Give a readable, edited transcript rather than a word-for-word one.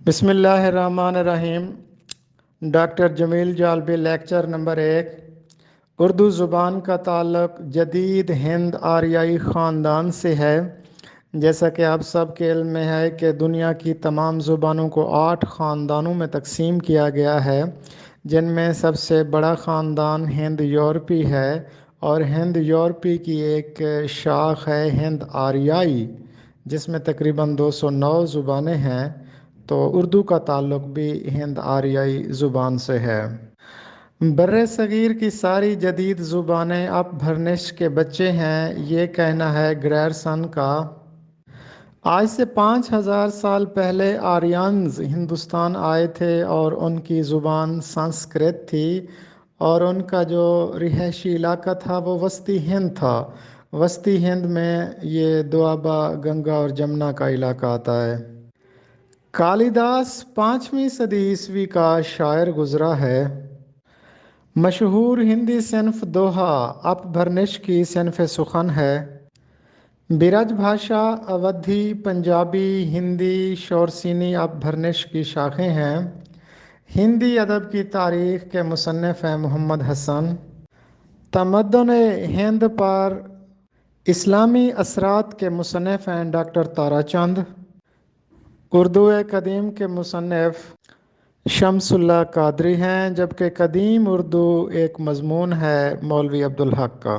بسم اللہ الرحمن الرحیم۔ ڈاکٹر جمیل جالبی، لیکچر نمبر 1۔ اردو زبان کا تعلق جدید ہند آریائی خاندان سے ہے۔ جیسا کہ آپ سب کے علم میں ہے کہ دنیا کی تمام زبانوں کو 8 خاندانوں میں تقسیم کیا گیا ہے، جن میں سب سے بڑا خاندان ہند یورپی ہے، اور ہند یورپی کی ایک شاخ ہے ہند آریائی، جس میں تقریباً 209 زبانیں ہیں۔ تو اردو کا تعلق بھی ہند آریائی زبان سے ہے۔ بر صغیر کی ساری جدید زبانیں اپ بھرنش کے بچے ہیں، یہ کہنا ہے گریرسن کا۔ آج سے 5000 سال پہلے آریانز ہندوستان آئے تھے، اور ان کی زبان سنسکرت تھی، اور ان کا جو رہائشی علاقہ تھا وہ وسطی ہند تھا۔ وسطی ہند میں یہ دوآبا، گنگا اور جمنا کا علاقہ آتا ہے۔ کالیداس 5ویں صدی عیسوی کا شاعر گزرا ہے۔ مشہور ہندی صنف دوہا اپ بھرنش کی صنف سخن ہے۔ برج بھاشا اودھی، پنجابی، ہندی، شورسینی اپ بھرنش کی شاخیں ہیں۔ ہندی ادب کی تاریخ کے مصنف ہیں محمد حسن۔ تمدن ہند پر اسلامی اثرات کے مصنف ہیں ڈاکٹر تارا چند۔ اردو قدیم کے مصنف شمس اللہ قادری ہیں، جبکہ قدیم اردو ایک مضمون ہے مولوی عبدالحق کا۔